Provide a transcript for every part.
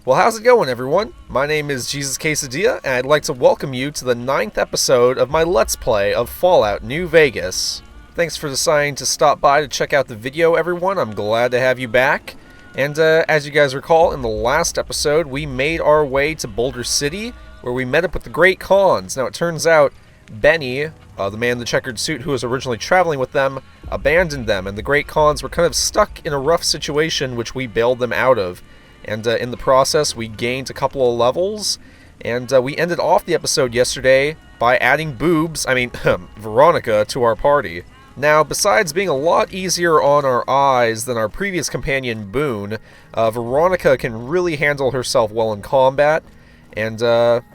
Well, how's it going, everyone? My name is Jesus Quesadilla, and I'd like to welcome you to the 9th episode of my Let's Play of Fallout New Vegas. Thanks for deciding to stop by to check out the video, everyone. I'm glad to have you back. And as you guys recall, in the last episode, we made our way to Boulder City, where we met up with the Great Khans. Now, it turns out Benny, the man in the checkered suit who was originally traveling with them, abandoned them, and the Great Khans were kind of stuck in a rough situation, which we bailed them out of. And in the process, we gained a couple of levels, and we ended off the episode yesterday by adding Veronica, to our party. Now, besides being a lot easier on our eyes than our previous companion, Boone, Veronica can really handle herself well in combat, and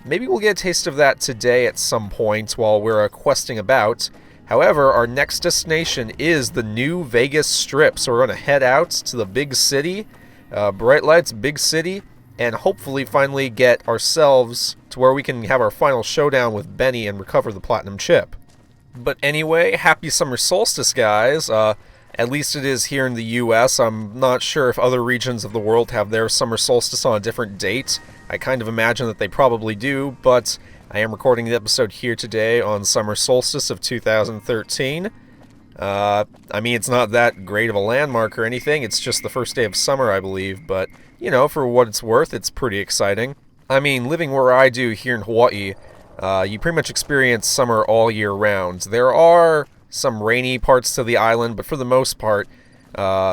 maybe we'll get a taste of that today at some point while we're questing about. However, our next destination is the New Vegas Strip, so we're going to head out to the big city, bright lights, big city, and hopefully finally get ourselves to where we can have our final showdown with Benny and recover the platinum chip. But anyway, happy summer solstice, guys. At least it is here in the US. I'm not sure if other regions of the world have their summer solstice on a different date. I kind of imagine that they probably do, but I am recording the episode here today on summer solstice of 2013. It's not that great of a landmark or anything. It's just the first day of summer, I believe, but, you know, for what it's worth, it's pretty exciting. I mean, living where I do here in Hawaii, you pretty much experience summer all year round. There are some rainy parts to the island, but for the most part,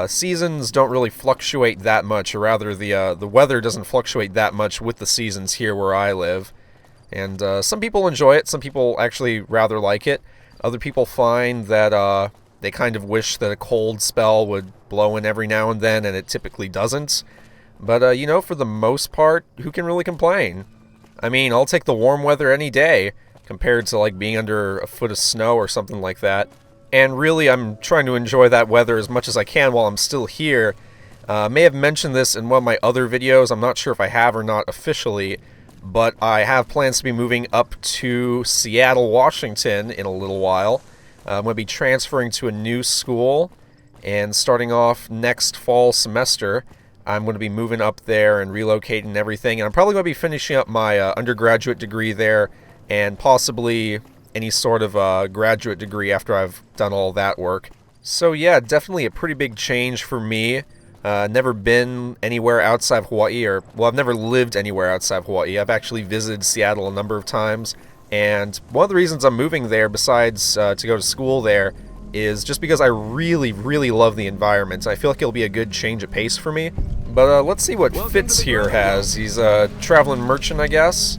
seasons don't really fluctuate that much, or rather, the weather doesn't fluctuate that much with the seasons here where I live. And some people enjoy it, some people actually rather like it. Other people find that they kind of wish that a cold spell would blow in every now and then, and it typically doesn't. But, you know, for the most part, who can really complain? I mean, I'll take the warm weather any day, compared to, like, being under a foot of snow or something like that. And really, I'm trying to enjoy that weather as much as I can while I'm still here. May have mentioned this in one of my other videos, I'm not sure if I have or not officially, but I have plans to be moving up to Seattle, Washington in a little while. I'm going to be transferring to a new school, and starting off next fall semester, I'm going to be moving up there and relocating everything, and I'm probably going to be finishing up my undergraduate degree there, and possibly any sort of graduate degree after I've done all that work. So yeah, definitely a pretty big change for me. Never been anywhere outside of Hawaii, I've never lived anywhere outside of Hawaii. I've actually visited Seattle a number of times, and one of the reasons I'm moving there, besides to go to school there, is just because I really, really love the environment. I feel like it'll be a good change of pace for me. But let's see what Fitz here has. He's a traveling merchant, I guess.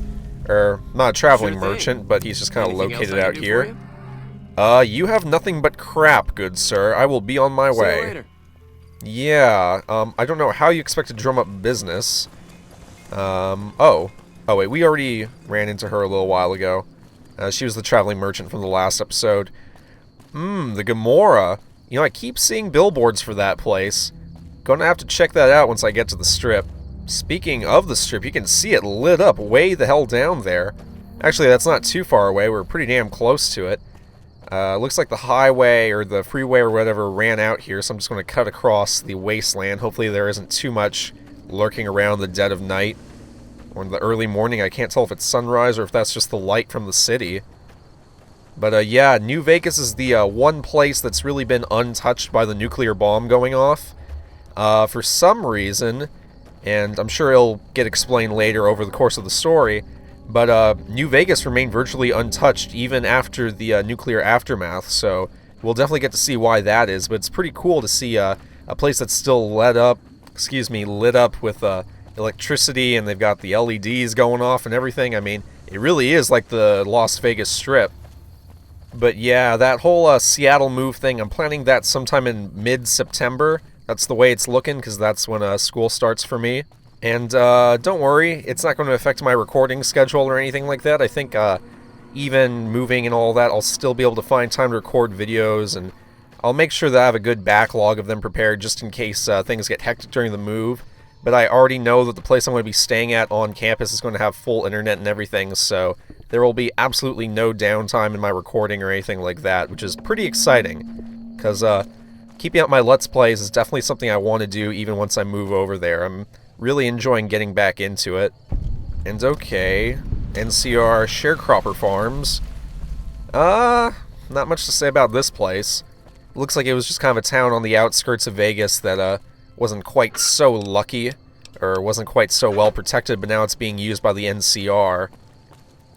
Or, not a traveling merchant, but he's just kind of located out here. You have nothing but crap, good sir. I will be on my way. See you later. Yeah, I don't know how you expect to drum up business. Oh wait, we already ran into her a little while ago. She was the traveling merchant from the last episode. The Gomorrah. You know, I keep seeing billboards for that place. Gonna have to check that out once I get to the Strip. Speaking of the Strip, you can see it lit up way the hell down there. Actually, that's not too far away. We're pretty damn close to it. Looks like the highway or the freeway or whatever ran out here, so I'm just going to cut across the wasteland. Hopefully there isn't too much lurking around the dead of night or in the early morning. I can't tell if it's sunrise or if that's just the light from the city. But yeah, New Vegas is the one place that's really been untouched by the nuclear bomb going off. For some reason, and I'm sure it'll get explained later over the course of the story, but New Vegas remained virtually untouched even after the nuclear aftermath, so we'll definitely get to see why that is. But it's pretty cool to see a place that's still lit up with electricity, and they've got the LEDs going off and everything. I mean, it really is like the Las Vegas Strip. But yeah, that whole Seattle move thing, I'm planning that sometime in mid-September. That's the way it's looking, because that's when school starts for me. And don't worry, it's not going to affect my recording schedule or anything like that. I think even moving and all that, I'll still be able to find time to record videos, and I'll make sure that I have a good backlog of them prepared just in case things get hectic during the move. But I already know that the place I'm going to be staying at on campus is going to have full internet and everything, so there will be absolutely no downtime in my recording or anything like that, which is pretty exciting, because keeping up my Let's Plays is definitely something I want to do even once I move over there. I'm Really enjoying getting back into it. And okay, NCR Sharecropper Farms. Not much to say about this place. Looks like it was just kind of a town on the outskirts of Vegas that, wasn't quite so lucky, or wasn't quite so well protected, but now it's being used by the NCR.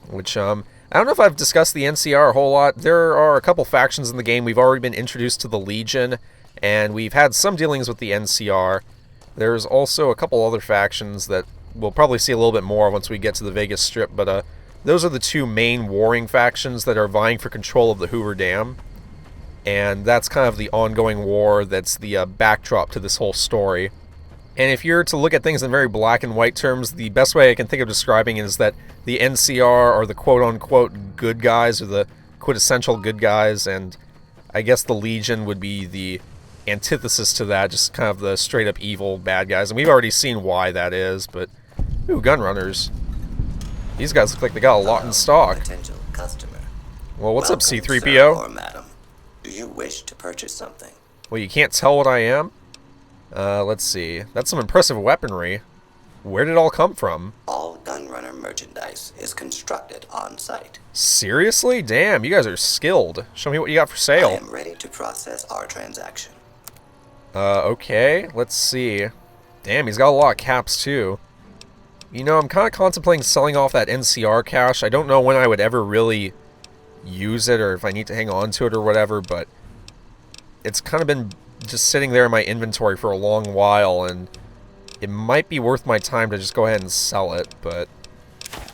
Which, I don't know if I've discussed the NCR a whole lot. There are a couple factions in the game. We've already been introduced to the Legion, and we've had some dealings with the NCR. There's also a couple other factions that we'll probably see a little bit more once we get to the Vegas Strip, but, those are the two main warring factions that are vying for control of the Hoover Dam. And that's kind of the ongoing war that's the backdrop to this whole story. And if you're to look at things in very black and white terms, the best way I can think of describing it is that the NCR are the quote-unquote good guys, or the quintessential good guys, and I guess the Legion would be the antithesis to that, just kind of the straight-up evil bad guys. And we've already seen why that is, but... Ooh, gun runners. These guys look like they got a lot in stock. Potential customer. Well, what's up, Welcome, C-3PO? sir or madam. Do you wish to purchase something? Well, you can't tell what I am? Let's see. That's some impressive weaponry. Where did it all come from? All Gunrunner merchandise is constructed on site. Seriously? Damn, you guys are skilled. Show me what you got for I sale. am ready to process our transaction. Okay. Let's see. Damn, he's got a lot of caps, too. You know, I'm kind of contemplating selling off that NCR cash. I don't know when I would ever really use it, or if I need to hang on to it or whatever, but it's kind of been just sitting there in my inventory for a long while, and it might be worth my time to just go ahead and sell it, but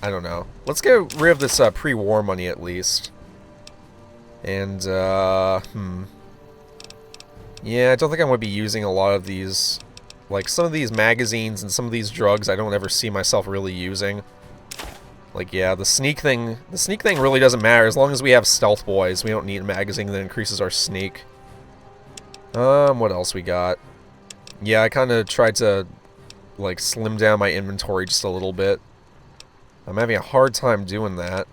I don't know. Let's get rid of this pre-war money at least. And, yeah, I don't think I'm going to be using a lot of these. Like, some of these magazines and some of these drugs I don't ever see myself really using. Like, yeah, the sneak thing really doesn't matter. As long as we have stealth boys, we don't need a magazine that increases our sneak. What else we got? Yeah, I kind of tried to, like, slim down my inventory just a little bit. I'm having a hard time doing that.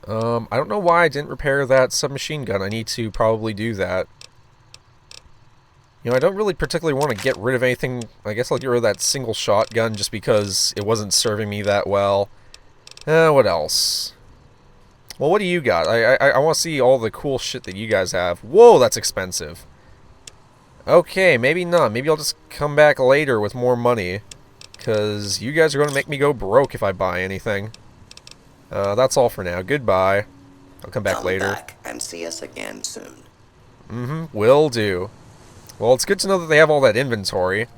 I don't know why I didn't repair that submachine gun. I need to probably do that. You know, I don't really particularly want to get rid of anything. I guess I'll get rid of that single shotgun just because it wasn't serving me that well. What else? Well, what do you got? I want to see all the cool shit that you guys have. Whoa, that's expensive. Okay, maybe not. Maybe I'll just come back later with more money. Because you guys are going to make me go broke if I buy anything. That's all for now. Goodbye. I'll come back later. Come back and see us again soon. Will do. Well, it's good to know that they have all that inventory.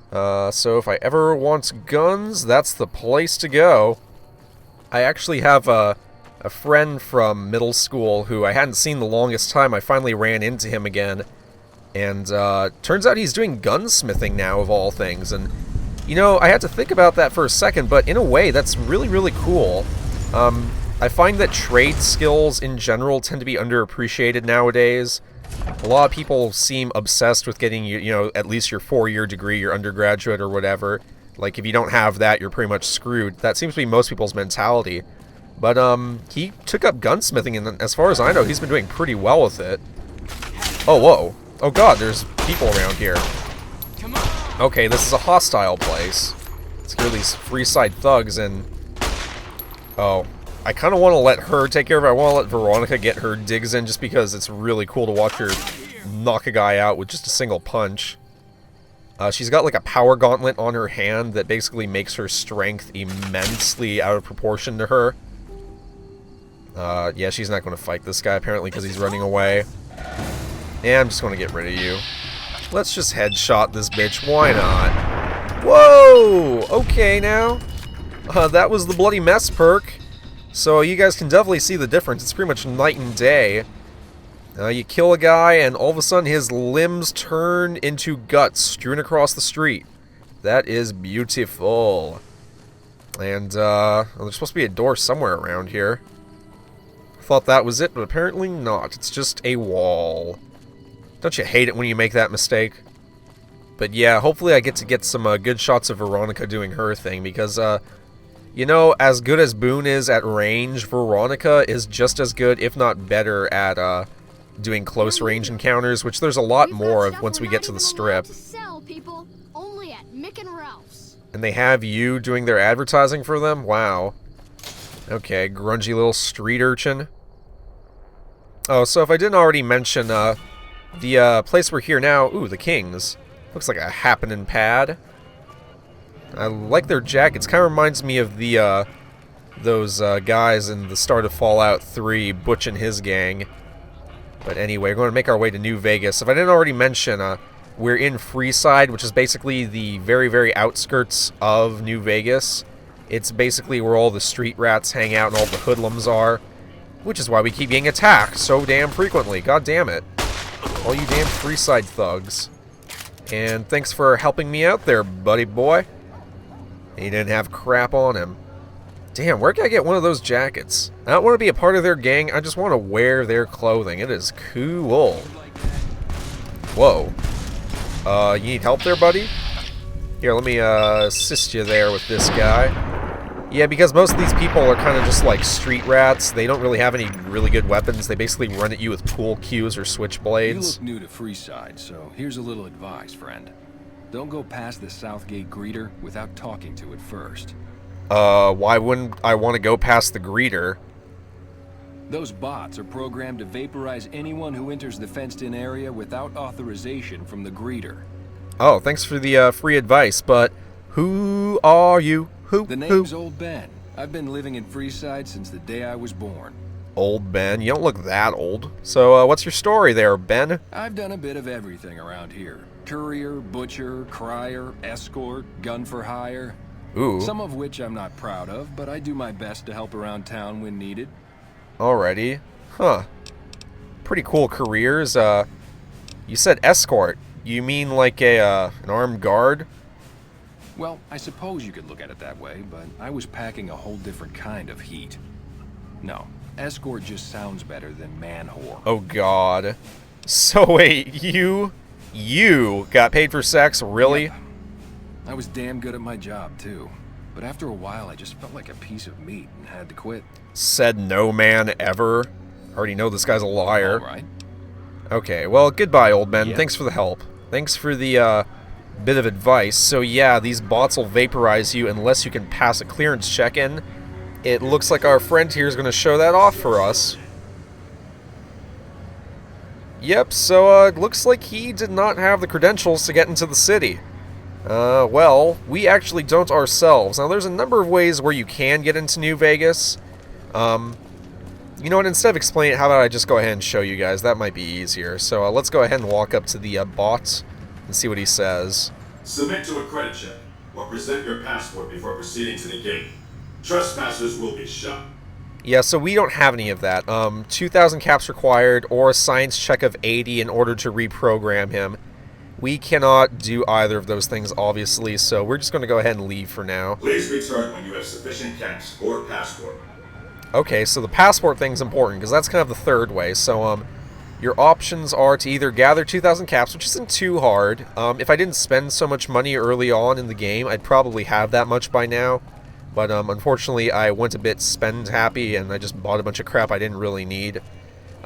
So if I ever want guns, that's the place to go. I actually have a friend from middle school who I hadn't seen the longest time. I finally ran into him again. And turns out he's doing gunsmithing now, of all things. And, you know, I had to think about that for a second, but in a way, that's really, really cool. I find that trade skills in general tend to be underappreciated nowadays. A lot of people seem obsessed with getting, you know, at least your 4-year degree, your undergraduate or whatever. Like, if you don't have that, you're pretty much screwed. That seems to be most people's mentality. But, he took up gunsmithing, and as far as I know, he's been doing pretty well with it. Oh, whoa. Oh god, there's people around here. Okay, this is a hostile place. Let's get these Freeside thugs, and... Oh. I kind of want to let her take care of it. I want to let Veronica get her digs in just because it's really cool to watch her knock a guy out with just a single punch. She's got like a power gauntlet on her hand that basically makes her strength immensely out of proportion to her. Yeah, she's not going to fight this guy apparently because he's running away. Yeah, I'm just going to get rid of you. Let's just headshot this bitch. Why not? Whoa! Okay, now. That was the Bloody Mess perk. So you guys can definitely see the difference. It's pretty much night and day. You kill a guy, and all of a sudden his limbs turn into guts strewn across the street. That is beautiful. And, well, there's supposed to be a door somewhere around here. I thought that was it, but apparently not. It's just a wall. Don't you hate it when you make that mistake? But yeah, hopefully I get to get some good shots of Veronica doing her thing, because, you know, as good as Boone is at range, Veronica is just as good, if not better, at doing close range encounters, which there's a lot more of once we get to the strip. Sell people only at Mick and Ralph's. And they have you doing their advertising for them? Wow. Okay, grungy little street urchin. Oh, so if I didn't already mention, the place we're here now... Ooh, the Kings. Looks like a happening pad. I like their jackets. Kind of reminds me of the, those guys in the start of Fallout 3, Butch and his gang. But anyway, we're going to make our way to New Vegas. If I didn't already mention, we're in Freeside, which is basically the very, very outskirts of New Vegas. It's basically where all the street rats hang out and all the hoodlums are. Which is why we keep getting attacked so damn frequently. God damn it. All you damn Freeside thugs. And thanks for helping me out there, buddy boy. He didn't have crap on him. Damn, where can I get one of those jackets? I don't want to be a part of their gang, I just want to wear their clothing. It is cool. Whoa. You need help there, buddy? Here, let me assist you there with this guy. Yeah, because most of these people are kind of just like street rats. They don't really have any really good weapons. They basically run at you with pool cues or switchblades. You look new to Freeside, so here's a little advice, friend. Don't go past the Southgate greeter without talking to it first. Why wouldn't I want to go past the greeter? Those bots are programmed to vaporize anyone who enters the fenced-in area without authorization from the greeter. Oh, thanks for the free advice, but who are you? The name's Old Ben. I've been living in Freeside since the day I was born. Old Ben? You don't look that old. So, what's your story there, Ben? I've done a bit of everything around here. Courier, butcher, crier, escort, gun for hire. Ooh. Some of which I'm not proud of, but I do my best to help around town when needed. Alrighty. Huh. Pretty cool careers. You said escort. You mean like an armed guard? Well, I suppose you could look at it that way, but I was packing a whole different kind of heat. No, escort just sounds better than man-whore. Oh god. So wait, you got paid for sex, really? Yep. I was damn good at my job, too. But after a while, I just felt like a piece of meat and had to quit. Said no man ever. Already know this guy's a liar. All right. Okay, well, goodbye, old man. Yep. Thanks for the help. Thanks for the, bit of advice. So yeah, these bots will vaporize you unless you can pass a clearance check-in. It looks like our friend here is going to show that off for us. Yep, so it looks like he did not have the credentials to get into the city. Well, we actually don't ourselves. Now, there's a number of ways where you can get into New Vegas. You know what, instead of explaining it, how about I just go ahead and show you guys? That might be easier. So let's go ahead and walk up to the bot and see what he says. Submit to a credit check, or present your passport before proceeding to the gate. Trespassers will be shot. Yeah, so we don't have any of that. 2,000 caps required, or a science check of 80 in order to reprogram him. We cannot do either of those things, obviously, so we're just going to go ahead and leave for now. Please return when you have sufficient caps or passport. Okay, so the passport thing's important, because that's kind of the third way. So, your options are to either gather 2,000 caps, which isn't too hard. If I didn't spend so much money early on in the game, I'd probably have that much by now. But, unfortunately, I went a bit spend-happy, and I just bought a bunch of crap I didn't really need.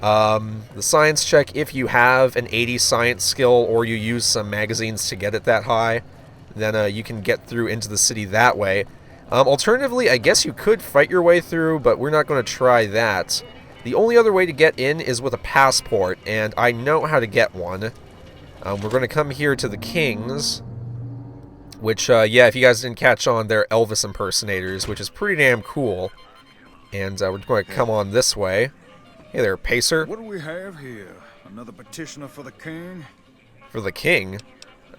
The science check, if you have an 80 science skill, or you use some magazines to get it that high, then you can get through into the city that way. Alternatively, I guess you could fight your way through, but we're not going to try that. The only other way to get in is with a passport, and I know how to get one. We're going to come here to the Kings, which, yeah, if you guys didn't catch on, they're Elvis impersonators, which is pretty damn cool. And we're going to come on this way. Hey there, Pacer. What do we have here? Another petitioner for the king? For the king?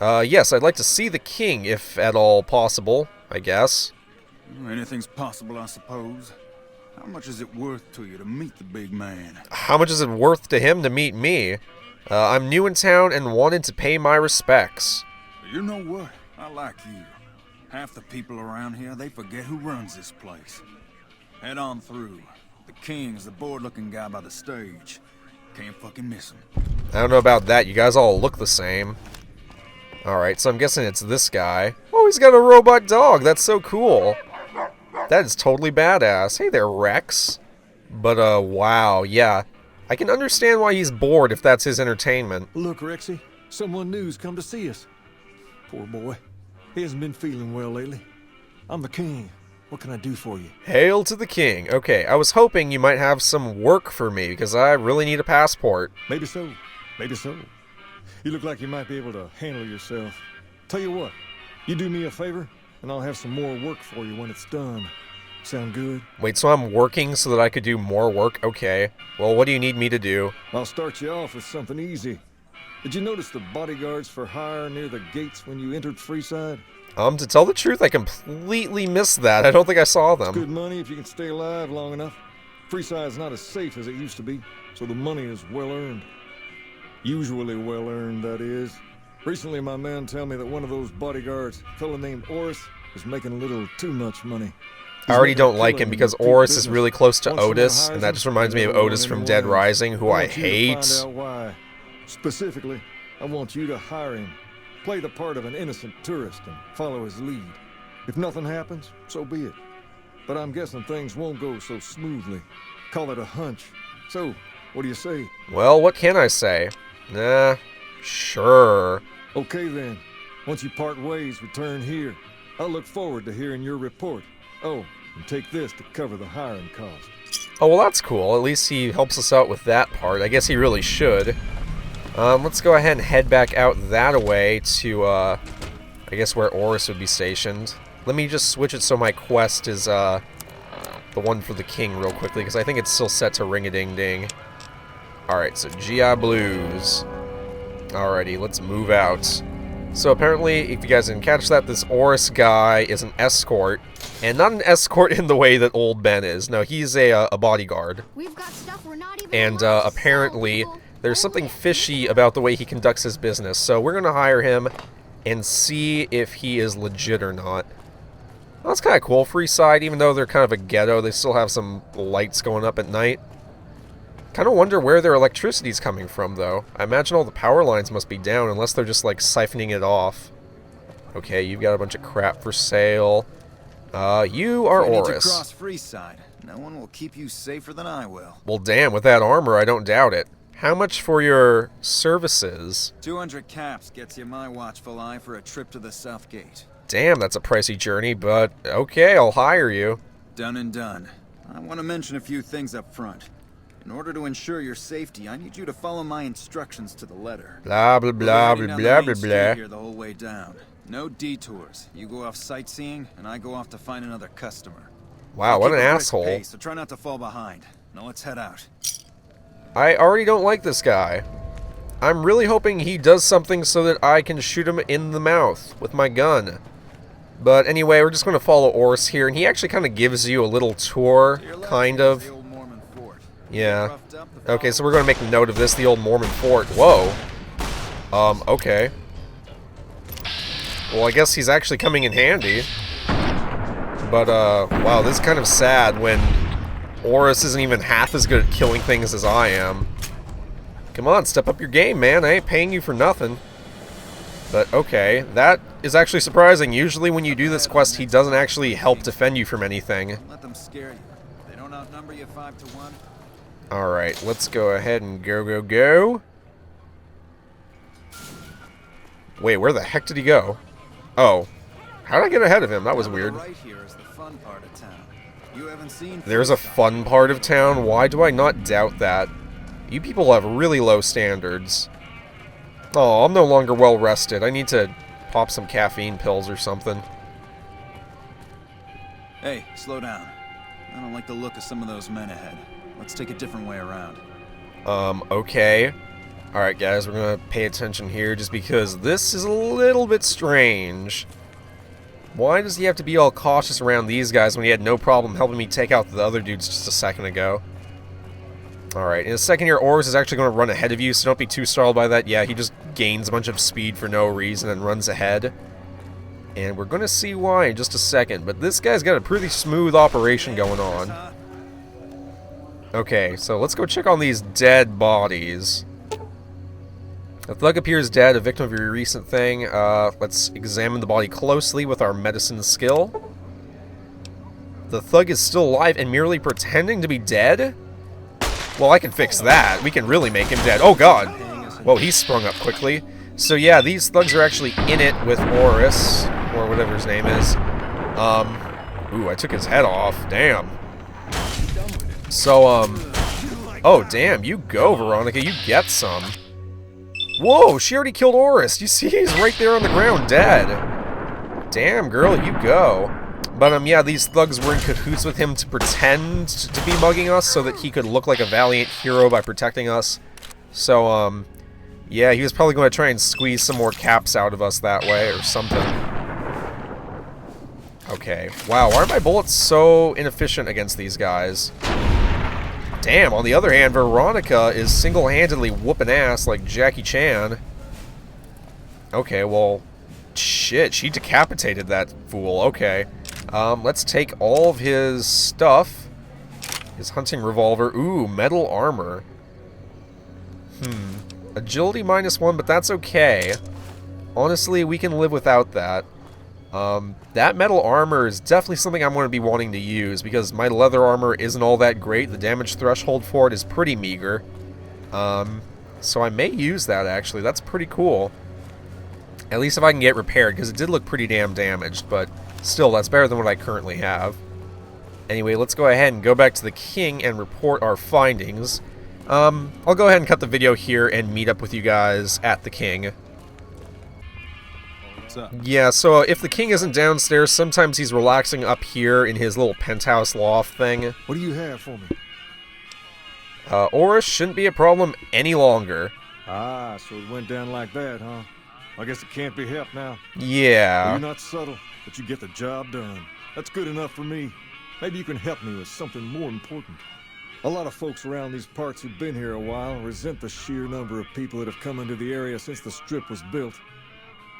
Yes, I'd like to see the king, if at all possible, I guess. Anything's possible, I suppose. How much is it worth to you to meet the big man? How much is it worth to him to meet me? I'm new in town and wanted to pay my respects. You know what? I like you. Half the people around here, they forget who runs this place. Head on through. The king's the bored-looking guy by the stage. Can't fucking miss him. I don't know about that. You guys all look the same. Alright, so I'm guessing it's this guy. Oh, he's got a robot dog. That's so cool. That is totally badass. Hey there, Rex. But, wow, yeah. I can understand why he's bored if that's his entertainment. Look, Rexy, someone new's come to see us. Poor boy. He hasn't been feeling well lately. I'm the king. What can I do for you? Hail to the king. Okay, I was hoping you might have some work for me, because I really need a passport. Maybe so. Maybe so. You look like you might be able to handle yourself. Tell you what, you do me a favor, and I'll have some more work for you when it's done. Sound good? Wait, so I'm working so that I could do more work? Okay. Well, what do you need me to do? I'll start you off with something easy. Did you notice the bodyguards for hire near the gates when you entered Freeside? To tell the truth, I completely missed that. I don't think I saw them. Good money if you can stay alive long enough. Freeside's not as safe as it used to be, so the money is well earned. Usually well earned, that is. Recently, my man tell me that one of those bodyguards, a fella named Oris, is making a little too much money. I already don't like him because Oris is really close to Otis, and that just reminds me of Otis from Dead Rising, who I hate. Find out why. Specifically, I want you to hire him. Play the part of an innocent tourist and follow his lead. If nothing happens, so be it. But I'm guessing things won't go so smoothly. Call it a hunch. So, what do you say? Well, what can I say? Sure. Okay then. Once you part ways, return here. I'll look forward to hearing your report. Oh, and take this to cover the hiring cost. Oh, well, that's cool. At least he helps us out with that part. I guess he really should. Let's go ahead and head back out that way to, I guess where Oris would be stationed. Let me just switch it so my quest is, the one for the king real quickly, because I think it's still set to ring-a-ding-ding. Alright, so GI Blues. Alrighty, let's move out. So apparently, if you guys didn't catch that, this Oris guy is an escort. And not an escort in the way that old Ben is. No, he's a bodyguard. We've got stuff we're not even And allowed to apparently, sell, people. there's something fishy about the way he conducts his business. So we're going to hire him and see if he is legit or not. Well, that's kind of cool. Freeside, even though they're kind of a ghetto, they still have some lights going up at night. Kind of wonder where their electricity's coming from, though. I imagine all the power lines must be down, unless they're just, like, siphoning it off. Okay, you've got a bunch of crap for sale. You are If you need to Oris. cross Freeside, no one will keep you safer than I will. Well, damn, with that armor, I don't doubt it. How much for your services? 200 caps gets you my watchful eye for a trip to the South Gate. Damn, that's a pricey journey, but okay, I'll hire you. Done and done. I want to mention a few things up front. In order to ensure your safety, I need you to follow my instructions to the letter. Blah, blah, blah, blah, blah, blah, blah. Here the whole way down. No detours. You go off sightseeing, and I go off to find another customer. Wow, I'll what keep an a brisk asshole. pace, so try not to fall behind. Now let's head out. I already don't like this guy. I'm really hoping he does something so that I can shoot him in the mouth with my gun. But anyway, we're just going to follow Oris here, and he actually kind of gives you a little tour, To your left kind is of. the old Mormon fort. Yeah. Roughed up the Okay, so we're going to make note of this, the old Mormon fort. Whoa. Okay. Well, I guess he's actually coming in handy. But, wow, this is kind of sad when Oris isn't even half as good at killing things as I am. Come on, step up your game, man. I ain't paying you for nothing. But, okay, that is actually surprising. Usually when you do this quest, he doesn't actually help defend you from anything. Let them scare you. They don't outnumber you 5 to 1. Alright, let's go ahead and go. Wait, where the heck did he go? Oh. How did I get ahead of him? That was Now to the weird. Right here is the fun part of town. You haven't seen There's a Freeside. fun part of town? Why do I not doubt that? You people have really low standards. Oh, I'm no longer well rested. I need to pop some caffeine pills or something. Hey, slow down. I don't like the look of some of those men ahead. Let's take a different way around. Okay. Alright, guys, we're gonna pay attention here just because this is a little bit strange. Why does he have to be all cautious around these guys when he had no problem helping me take out the other dudes just a second ago? Alright, in a second here, Oris is actually going to run ahead of you, so don't be too startled by that. Yeah, he just gains a bunch of speed for no reason and runs ahead. And we're going to see why in just a second, but this guy's got a pretty smooth operation going on. Okay, so let's go check on these dead bodies. The thug appears dead, a victim of your recent thing. Let's examine the body closely with our medicine skill. The thug is still alive and merely pretending to be dead? Well, I can fix that. We can really make him dead. Oh, God. Whoa, he sprung up quickly. So, yeah, these thugs are actually in it with Oris. or whatever his name is. Ooh, I took his head off. Damn. So, oh, damn, you go, Veronica. You get some. Whoa, she already killed Oris. You see, he's right there on the ground, dead. Damn, girl, you go. But, yeah, these thugs were in cahoots with him to pretend to be mugging us so that he could look like a valiant hero by protecting us. So, yeah, he was probably going to try and squeeze some more caps out of us that way or something. Okay. Wow, why are my bullets so inefficient against these guys? Damn, on the other hand, Veronica is single-handedly whooping ass like Jackie Chan. Okay, well, shit, she decapitated that fool. Okay. Let's take all of his stuff. His hunting revolver. Ooh, metal armor. Agility -1, but that's okay. Honestly, we can live without that. That metal armor is definitely something I'm going to be wanting to use, because my leather armor isn't all that great. The damage threshold for it is pretty meager. So I may use that, actually. That's pretty cool. At least if I can get repaired, because it did look pretty damn damaged, but still, that's better than what I currently have. Anyway, let's go ahead and go back to the king and report our findings. I'll go ahead and cut the video here and meet up with you guys at the king. Yeah, so if the king isn't downstairs, sometimes he's relaxing up here in his little penthouse loft thing. What do you have for me? Oris shouldn't be a problem any longer. Ah, so it went down like that, huh? I guess it can't be helped now. Yeah. Well, you're not subtle, but you get the job done. That's good enough for me. Maybe you can help me with something more important. A lot of folks around these parts who've been here a while resent the sheer number of people that have come into the area since the Strip was built.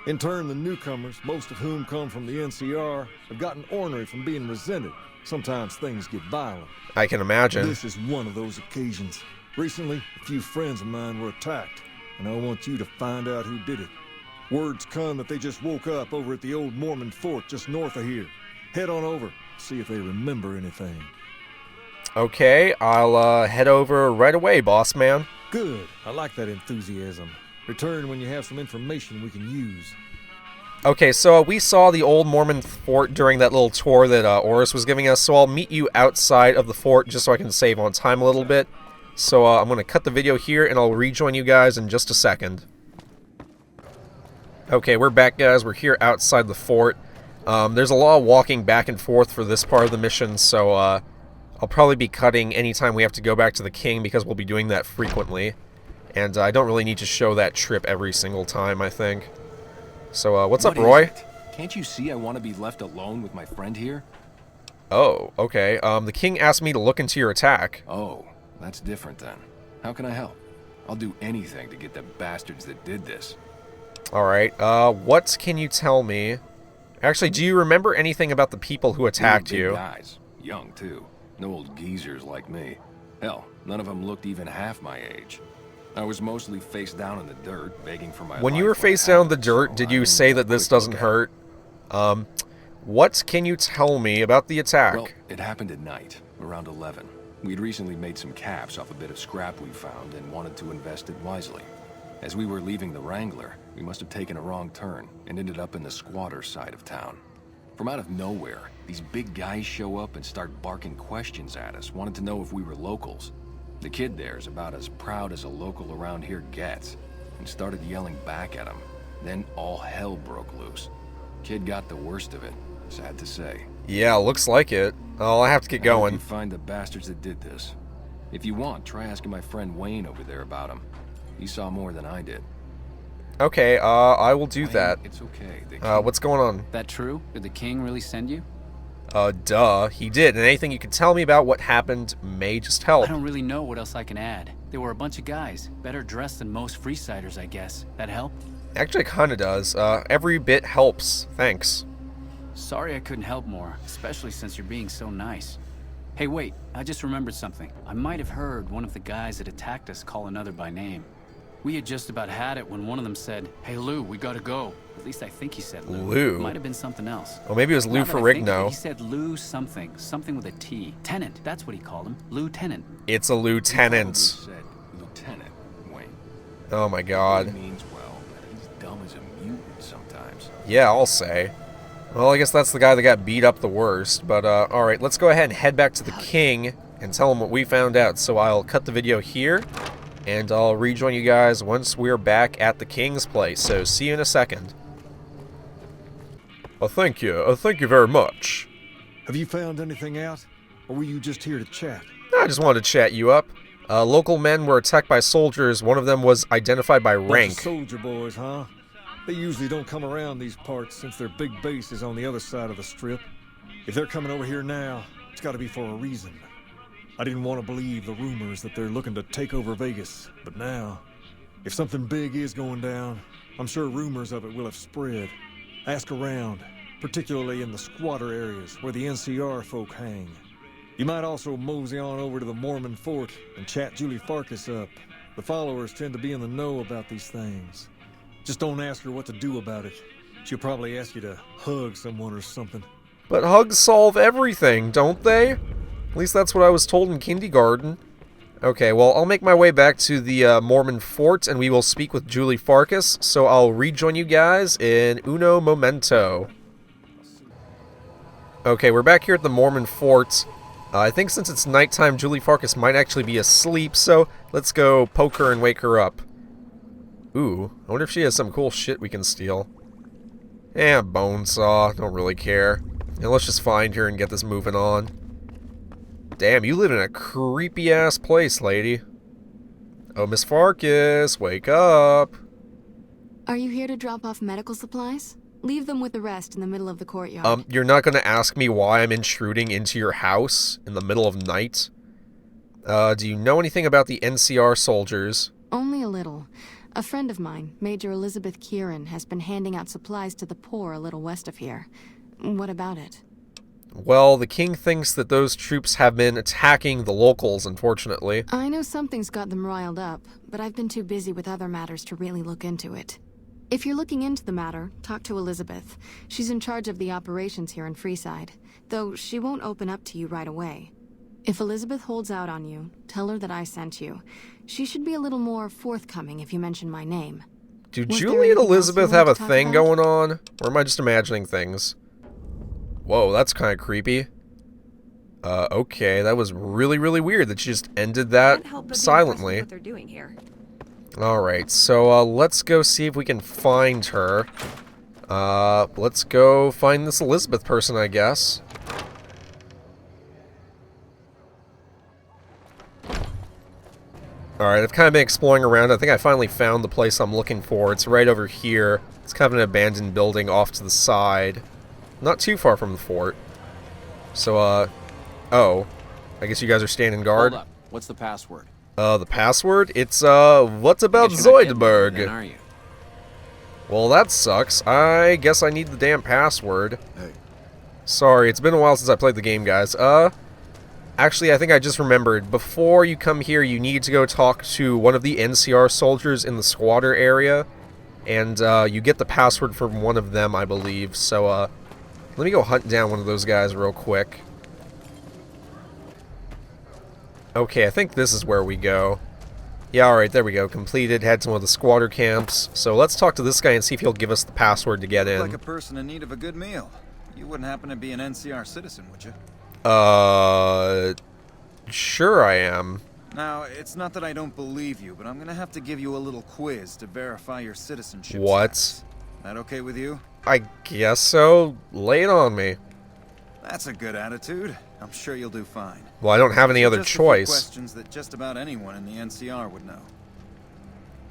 In turn, the newcomers, most of whom come from the NCR, have gotten ornery from being resented. Sometimes things get violent. I can imagine. This is one of those occasions. Recently, a few friends of mine were attacked, and I want you to find out who did it. Word's come that they just woke up over at the old Mormon fort just north of here. Head on over, see if they remember anything. Okay, I'll head over right away, boss man. Good. I like that enthusiasm. Return when you have some information we can use. Okay, so we saw the old Mormon fort during that little tour that Oris was giving us, so I'll meet you outside of the fort just so I can save on time a little bit. So I'm going to cut the video here, and I'll rejoin you guys in just a second. Okay, we're back, guys. We're here outside the fort. There's a lot of walking back and forth for this part of the mission, so I'll probably be cutting anytime we have to go back to the king, because we'll be doing that frequently. And I don't really need to show that trip every single time, I think. So, what's up, Roy? Can't you see I want to be left alone with my friend here? Oh, okay. The king asked me to look into your attack. Oh, that's different then. How can I help? I'll do anything to get the bastards that did this. Alright, what can you tell me? Actually, do you remember anything about the people who attacked you? Guys. Young, too. No old geezers like me. Hell, none of them looked even half my age. I was mostly face down in the dirt, begging for my life. When you were face down in the dirt, did you say that this doesn't hurt? What can you tell me about the attack? Well, it happened at night, around 11. We'd recently made some caps off a bit of scrap we found and wanted to invest it wisely. As we were leaving the Wrangler, we must have taken a wrong turn and ended up in the squatter side of town. From out of nowhere, these big guys show up and start barking questions at us, wanted to know if we were locals. The kid there is about as proud as a local around here gets, and started yelling back at him. Then all hell broke loose. Kid got the worst of it, sad to say. Yeah, looks like it. I'll have to get going. You find the bastards that did this. If you want, try asking my friend Wayne over there about him. He saw more than I did. Okay, I will do Wayne, that. It's okay. What's going on? That true? Did the king really send you? Duh, he did, and anything you can tell me about what happened may just help. I don't really know what else I can add. They were a bunch of guys, better dressed than most Freesiders, I guess. That help? Actually, it kinda does. Every bit helps. Thanks. Sorry I couldn't help more, especially since you're being so nice. Hey, wait, I just remembered something. I might have heard one of the guys that attacked us call another by name. We had just about had it when one of them said, "Hey Lou, we gotta go." At least I think he said Lou. Lou? It might have been something else. Well, maybe it was Lou Now that I think of it, Ferrigno. He said Lou something with a T. Tenant, that's what he called him. Lieutenant. It's a lieutenant. Said Lieutenant Wayne. Oh my god. He means well, but he's dumb as a mutant sometimes. Yeah, I'll say. Well, I guess that's the guy that got beat up the worst, but alright, let's go ahead and head back to the king and tell him what we found out. So I'll cut the video here, and I'll rejoin you guys once we're back at the king's place, so see you in a second. Thank you very much. Have you found anything out? Or were you just here to chat? I just wanted to chat you up. Local men were attacked by soldiers. One of them was identified by rank. Bunch of soldier boys, huh? They usually don't come around these parts since their big base is on the other side of the strip. If they're coming over here now, it's got to be for a reason. I didn't want to believe the rumors that they're looking to take over Vegas, but now, if something big is going down, I'm sure rumors of it will have spread. Ask around, particularly in the squatter areas where the NCR folk hang. You might also mosey on over to the Mormon fort and chat Julie Farkas up. The followers tend to be in the know about these things. Just don't ask her what to do about it. She'll probably ask you to hug someone or something. But hugs solve everything, don't they? At least that's what I was told in kindergarten. Okay, well, I'll make my way back to the Mormon fort, and we will speak with Julie Farkas, so I'll rejoin you guys in uno momento. Okay, we're back here at the Mormon fort. I think since it's nighttime, Julie Farkas might actually be asleep, so let's go poke her and wake her up. Ooh, I wonder if she has some cool shit we can steal. Bone saw, don't really care. And let's just find her and get this moving on. Damn, you live in a creepy-ass place, lady. Oh, Miss Farkas, wake up. Are you here to drop off medical supplies? Leave them with the rest in the middle of the courtyard. You're not gonna ask me why I'm intruding into your house in the middle of night? Do you know anything about the NCR soldiers? Only a little. A friend of mine, Major Elizabeth Kieran, has been handing out supplies to the poor a little west of here. What about it? Well, the king thinks that those troops have been attacking the locals, unfortunately. I know something's got them riled up, but I've been too busy with other matters to really look into it. If you're looking into the matter, talk to Elizabeth. She's in charge of the operations here in Freeside, though she won't open up to you right away. If Elizabeth holds out on you, tell her that I sent you. She should be a little more forthcoming if you mention my name. Do Julie and Elizabeth have a thing going on? Or am I just imagining things? Whoa, that's kind of creepy. Okay, that was really, really weird that she just ended that silently. What they're doing here. Alright, so let's go see if we can find her. Let's go find this Elizabeth person, I guess. Alright, I've kind of been exploring around. I think I finally found the place I'm looking for. It's right over here. It's kind of an abandoned building off to the side. Not too far from the fort. So, oh. I guess you guys are standing guard? Hold up. What's the password? The password? It's, what about Zoidberg? Then, are you? Well, that sucks. I guess I need the damn password. Hey. Sorry, it's been a while since I played the game, guys. Actually, I think I just remembered. Before you come here, you need to go talk to one of the NCR soldiers in the squatter area. And, you get the password from one of them, I believe. So, let me go hunt down one of those guys real quick. Okay, I think this is where we go. Yeah, alright, there we go. Completed. Head to one of the squatter camps. So let's talk to this guy and see if he'll give us the password to get in. Like a person in need of a good meal. You wouldn't happen to be an NCR citizen, would you? Sure I am. Now, it's not that I don't believe you, but I'm gonna have to give you a little quiz to verify your citizenship. What? Status. That okay with you? I guess so. Lay it on me. That's a good attitude. I'm sure you'll do fine. Well, I don't have any other Just choice. A few questions that just about anyone in the NCR would know.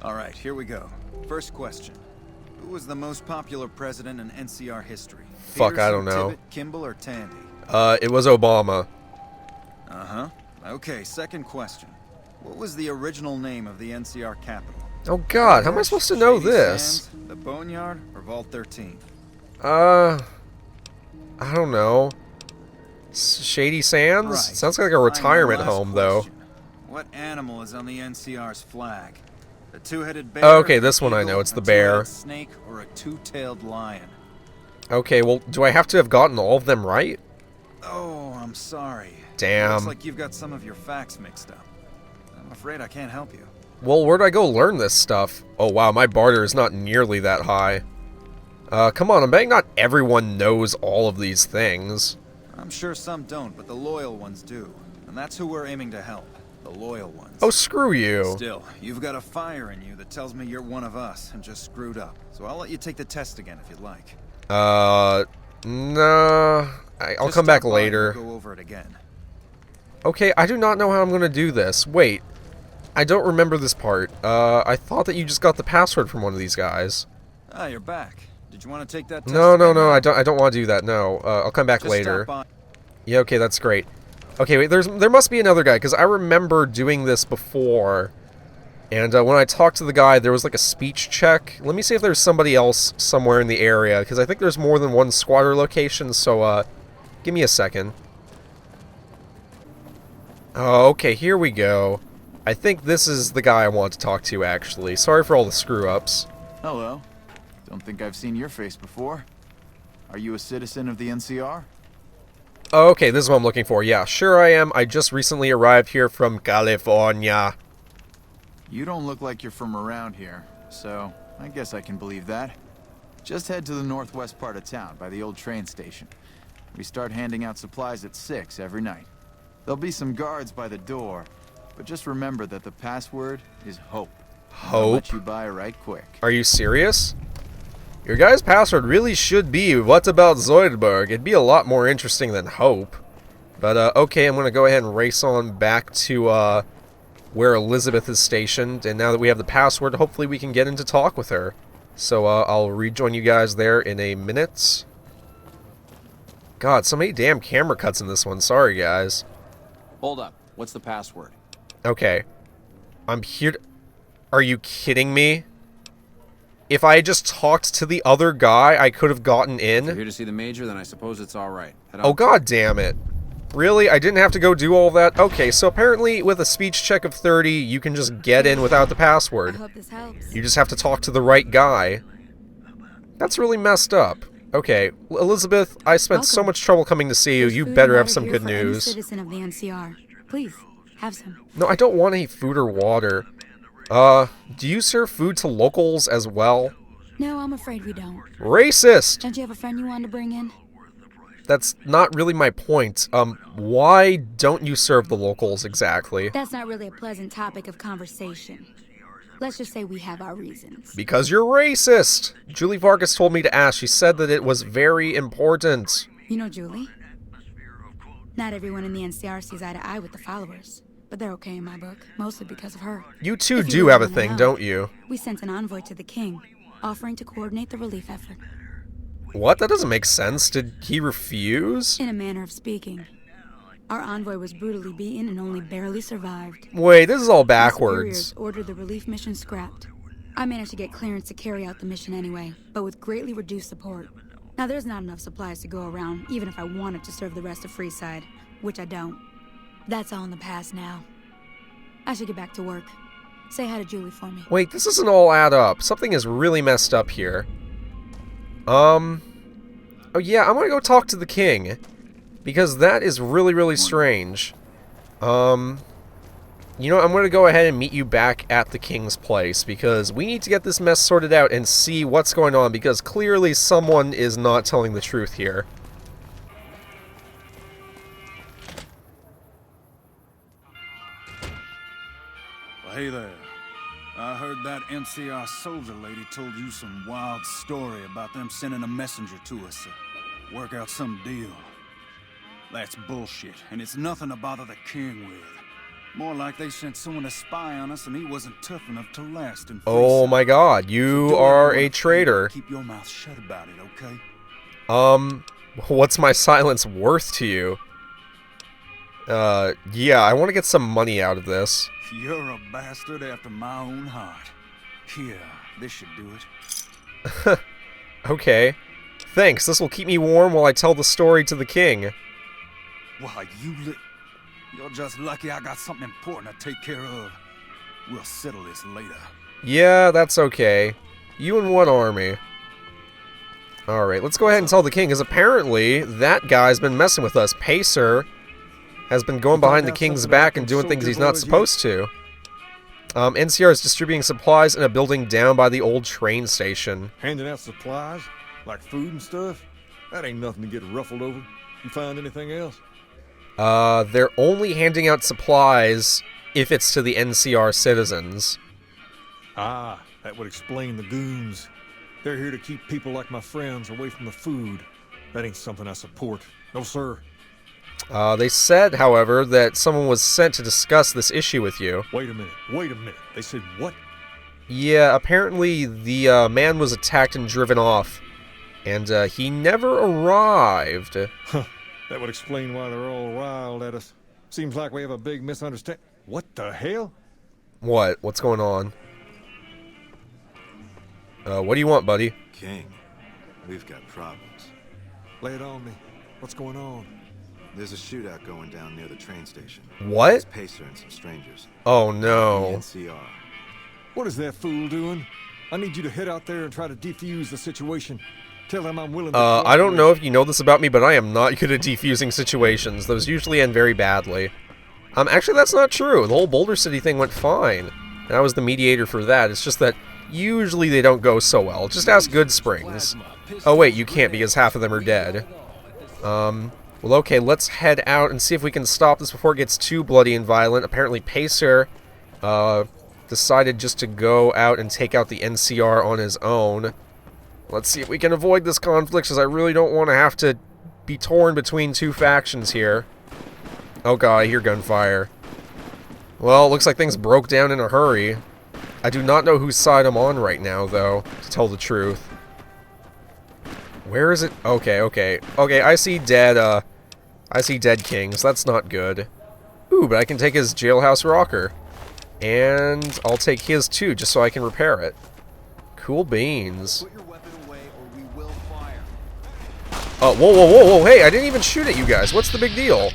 All right, here we go. First question. Who was the most popular president in NCR history? Fuck, Peterson, I don't know. Tibbet, Kimball, or Tandy? It was Obama. Uh-huh. Okay, second question. What was the original name of the NCR capital? Oh god, how am I supposed to know Shady this? Sands, the Boneyard, or Vault 13? I don't know. Shady Sands? Right. Sounds like a retirement Final last home, though. question. What animal is on the NCR's flag? A two-headed bear? Oh, okay, this one I know. eagle, It's the a bear. two-headed snake, or a two-tailed lion? Okay, well, do I have to have gotten all of them right? Oh, I'm sorry. Damn. Looks like you've got some of your facts mixed up. I'm afraid I can't help you. Well, where'd I go learn this stuff? Oh, wow, my barter is not nearly that high. Come on, I'm betting not everyone knows all of these things. I'm sure some don't, but the loyal ones do. And that's who we're aiming to help. The loyal ones. Oh, screw you. Still, you've got a fire in you that tells me you're one of us and just screwed up. So I'll let you take the test again if you'd like. No. I'll come back later. Go over it again. Okay, I do not know how I'm gonna do this. Wait. I don't remember this part. I thought that you just got the password from one of these guys. Ah, you're back. Did you want to take that test? No, I don't want to do that. No. I'll come back later. Yeah, okay, that's great. Okay, wait, there must be another guy, because I remember doing this before. And when I talked to the guy, there was like a speech check. Let me see if there's somebody else somewhere in the area, because I think there's more than one squatter location, so give me a second. Oh, okay, here we go. I think this is the guy I want to talk to, actually. Sorry for all the screw-ups. Hello. Don't think I've seen your face before. Are you a citizen of the NCR? Oh, okay, this is what I'm looking for. Yeah, sure I am. I just recently arrived here from California. You don't look like you're from around here, so I guess I can believe that. Just head to the northwest part of town, by the old train station. We start handing out supplies at 6 every night. There'll be some guards by the door, but just remember that the password is HOPE. I'll let you buy right quick. Are you serious? Your guy's password really should be, what about Zoidberg? It'd be a lot more interesting than Hope. But, okay, I'm gonna go ahead and race on back to, where Elizabeth is stationed, and now that we have the password, hopefully we can get in to talk with her. So, I'll rejoin you guys there in a minute. God, so many damn camera cuts in this one. Sorry, guys. Hold up. What's the password? Okay. I'm here to... Are you kidding me? If I had just talked to the other guy, I could have gotten in. If you're here to see the Major, then I suppose it's alright. Oh, god damn it. Really? I didn't have to go do all that? Okay, so apparently with a speech check of 30, you can just get in without the password. I hope this helps. You just have to talk to the right guy. That's really messed up. Okay, Elizabeth, I spent so much trouble coming to see you. You better have some good news. Citizen of the NCR. Please, have some. No, I don't want any food or water. Do you serve food to locals as well? No, I'm afraid we don't. Racist! Don't you have a friend you wanted to bring in? That's not really my point. Why don't you serve the locals exactly? That's not really a pleasant topic of conversation. Let's just say we have our reasons. Because you're racist! Julie Vargas told me to ask. She said that it was very important. You know Julie? Not everyone in the NCR sees eye to eye with the followers. But they're okay in my book, mostly because of her. You two do have a thing, don't you? We sent an envoy to the king, offering to coordinate the relief effort. What? That doesn't make sense. Did he refuse? In a manner of speaking. Our envoy was brutally beaten and only barely survived. Wait, this is all My backwards. superiors ordered the relief mission scrapped. I managed to get clearance to carry out the mission anyway, but with greatly reduced support. Now there's not enough supplies to go around, even if I wanted to serve the rest of Freeside, which I don't. That's all in the past now. I should get back to work. Say hi to Julie for me. Wait, this doesn't all add up. Something is really messed up here. Oh yeah, I'm gonna go talk to the king. Because that is really, really strange. You know, I'm gonna go ahead and meet you back at the king's place. Because we need to get this mess sorted out and see what's going on. Because clearly someone is not telling the truth here. Hey there. I heard that NCR soldier lady told you some wild story about them sending a messenger to us to work out some deal. That's bullshit, and it's nothing to bother the king with. More like they sent someone to spy on us and he wasn't tough enough to last in Oh my god, you are a traitor. Keep your mouth shut about it, okay? What's my silence worth to you? Yeah, I want to get some money out of this. You're a bastard after my own heart. Here, this should do it. Okay. Thanks, this will keep me warm while I tell the story to the king. Why, you're just lucky I got something important to take care of. We'll settle this later. Yeah, that's okay. You and what army? Alright, let's go ahead and tell the king, because apparently that guy's been messing with us. Pacer has been going behind the king's back and doing things he's not supposed to. NCR is distributing supplies in a building down by the old train station. Handing out supplies? Like food and stuff? That ain't nothing to get ruffled over. You find anything else? They're only handing out supplies if it's to the NCR citizens. Ah, that would explain the goons. They're here to keep people like my friends away from the food. That ain't something I support. No, sir. They said, however, that someone was sent to discuss this issue with you. Wait a minute. They said what? Yeah, apparently the man was attacked and driven off, and he never arrived. Huh. That would explain why they're all riled at us. Seems like we have a big misunderstanding. What the hell? What? What's going on? What do you want, buddy? King, we've got problems. Lay it on me. What's going on? There's a shootout going down near the train station. What? It's Pacer and some strangers. Oh, no. The NCR. What is that fool doing? I need you to head out there and try to defuse the situation. Tell them I'm willing to... I don't know if you know this about me, but I am not good at defusing situations. Those usually end very badly. Actually, that's not true. The whole Boulder City thing went fine. And I was the mediator for that. It's just that usually they don't go so well. Just ask Good Springs. Oh, wait, you can't because half of them are dead. Well, okay, let's head out and see if we can stop this before it gets too bloody and violent. Apparently, Pacer, decided just to go out and take out the NCR on his own. Let's see if we can avoid this conflict, because I really don't want to have to be torn between two factions here. Oh god, I hear gunfire. Well, it looks like things broke down in a hurry. I do not know whose side I'm on right now, though, to tell the truth. Where is it? Okay, I see dead kings. That's not good. Ooh, but I can take his jailhouse rocker. And I'll take his too, just so I can repair it. Cool beans. Whoa, hey, I didn't even shoot at you guys. What's the big deal?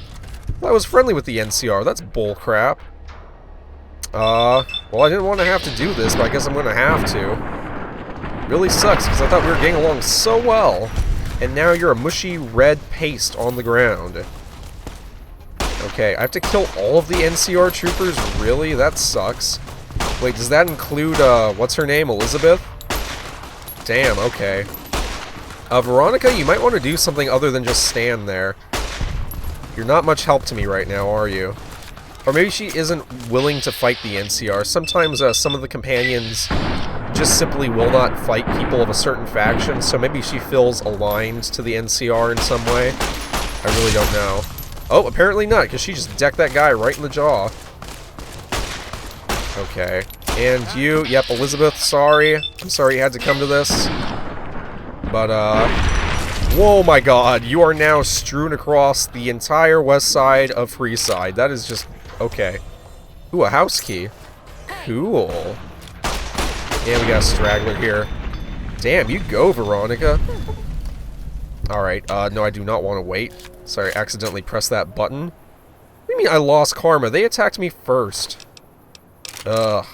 Well, I was friendly with the NCR. That's bullcrap. Well, I didn't want to have to do this, but I guess I'm going to have to. Really sucks, because I thought we were getting along so well. And now you're a mushy red paste on the ground. Okay, I have to kill all of the NCR troopers? Really? That sucks. Wait, does that include, what's her name? Elizabeth? Damn, okay. Veronica, you might want to do something other than just stand there. You're not much help to me right now, are you? Or maybe she isn't willing to fight the NCR. Sometimes some of the companions just simply will not fight people of a certain faction, so maybe she feels aligned to the NCR in some way. I really don't know. Oh, apparently not, because she just decked that guy right in the jaw. Okay. And you, yep, Elizabeth, sorry. I'm sorry you had to come to this. But, whoa, my god, you are now strewn across the entire west side of Freeside. That is just, okay. Ooh, a house key. Cool. Yeah, we got a straggler here. Damn, you go, Veronica. Alright, no, I do not want to wait. Sorry, I accidentally pressed that button. What do you mean I lost karma? They attacked me first. Ugh.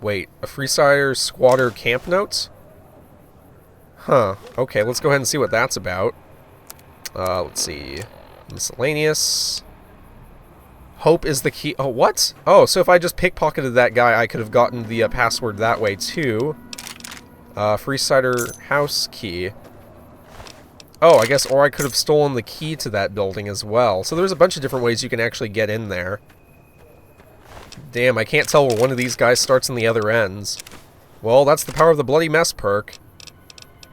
Wait, a Freesider squatter camp notes? Huh. Okay, let's go ahead and see what that's about. Let's see. Miscellaneous. Hope is the key. Oh, what? Oh, so if I just pickpocketed that guy, I could have gotten the password that way, too. Freesider house key. Oh, I guess, or I could have stolen the key to that building as well. So there's a bunch of different ways you can actually get in there. Damn, I can't tell where one of these guys starts and the other ends. Well, that's the power of the Bloody Mess perk.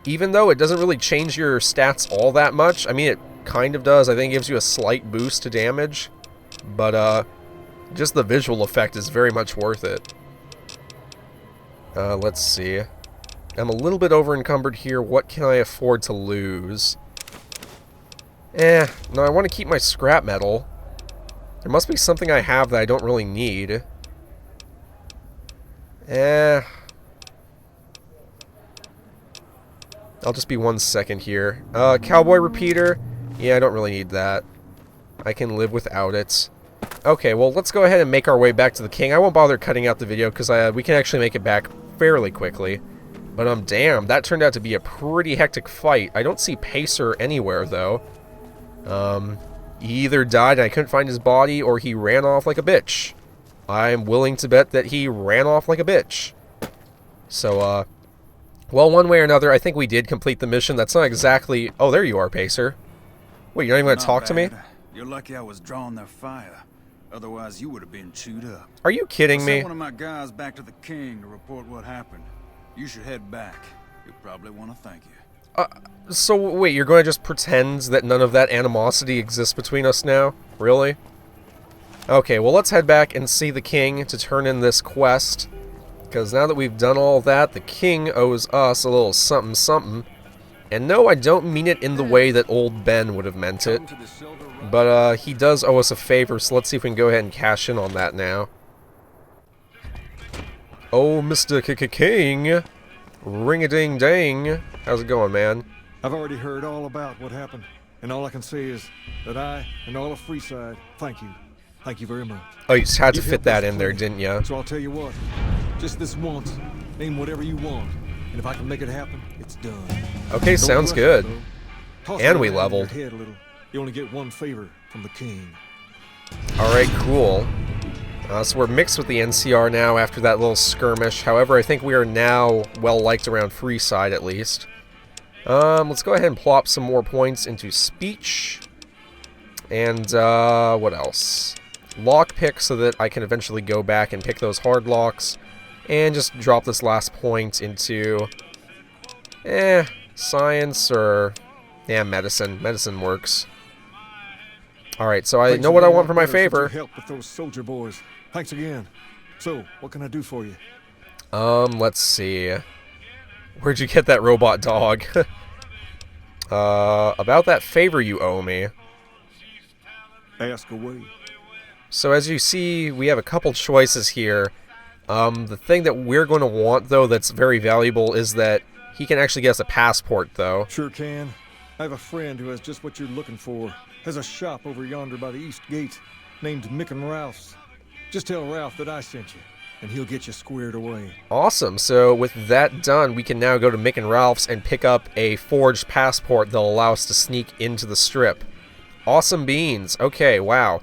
Even though it doesn't really change your stats all that much. I mean, it kind of does. I think it gives you a slight boost to damage. But, just the visual effect is very much worth it. Let's see. I'm a little bit over-encumbered here. What can I afford to lose? No, I want to keep my scrap metal. There must be something I have that I don't really need. I'll just be 1 second here. Cowboy repeater. Yeah, I don't really need that. I can live without it. Okay, well, let's go ahead and make our way back to the king. I won't bother cutting out the video because we can actually make it back fairly quickly. But, damn, that turned out to be a pretty hectic fight. I don't see Pacer anywhere, though. He either died and I couldn't find his body, or he ran off like a bitch. I'm willing to bet that he ran off like a bitch. So, Well, one way or another, I think we did complete the mission. That's not exactly... Oh, there you are, Pacer. Wait, you're not even going to talk to me? You're lucky I was drawing their fire. Otherwise, you would have been chewed up. Are you kidding me? I sent one of my guys back to the king to report what happened. You should head back. He'll probably want to thank you. So, wait, you're going to just pretend that none of that animosity exists between us now? Really? Okay, well, let's head back and see the king to turn in this quest. Because now that we've done all that, the king owes us a little something something. And no, I don't mean it in the way that old Ben would have meant it. But he does owe us a favor, so let's see if we can go ahead and cash in on that now. Oh, Mr. King. Ring-a-ding-dang. How's it going, man? I've already heard all about what happened, and all I can say is that I and all of Freeside thank you. Thank you very much. Oh, you just had to fit that in there, didn't you? So I'll tell you what, just this once, name whatever you want, and if I can make it happen, it's done. Okay, sounds good. And we leveled. Head a little. You only get one favor from the king. Alright, cool. So we're mixed with the NCR now after that little skirmish. However, I think we are now well-liked around Freeside, at least. Let's go ahead and plop some more points into speech. And, what else? Lockpick so that I can eventually go back and pick those hard locks. And just drop this last point into... science or... yeah, medicine. Medicine works. Alright, so I know what I want for my favor. Help with those soldier boys. Thanks again. So, what can I do for you? Let's see. Where'd you get that robot dog? About that favor you owe me. Ask away. So as you see, we have a couple choices here. The thing that we're going to want, though, that's very valuable is that he can actually get us a passport, though. Sure can. I have a friend who has just what you're looking for. Has a shop over yonder by the east gate, named Mick and Ralph's. Just tell Ralph that I sent you, and he'll get you squared away. Awesome. So with that done, we can now go to Mick and Ralph's and pick up a forged passport that'll allow us to sneak into the strip. Awesome beans. Okay, wow.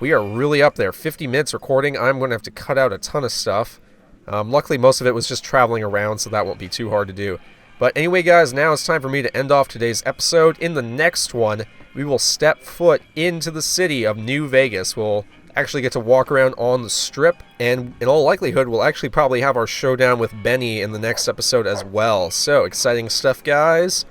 We are really up there. 50 minutes recording. I'm going to have to cut out a ton of stuff. Luckily, most of it was just traveling around, so that won't be too hard to do. But anyway, guys, now it's time for me to end off today's episode. In the next one, we will step foot into the city of New Vegas. We'll actually get to walk around on the strip, and in all likelihood, we'll actually probably have our showdown with Benny in the next episode as well. So, exciting stuff, guys.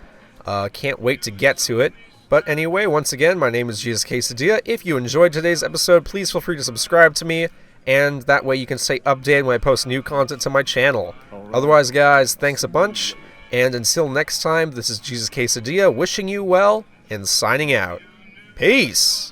Can't wait to get to it. But anyway, once again, my name is Jesus Quesadilla. If you enjoyed today's episode, please feel free to subscribe to me, and that way you can stay updated when I post new content to my channel. Otherwise, guys, thanks a bunch, and until next time, this is Jesus Quesadilla wishing you well and signing out. Peace!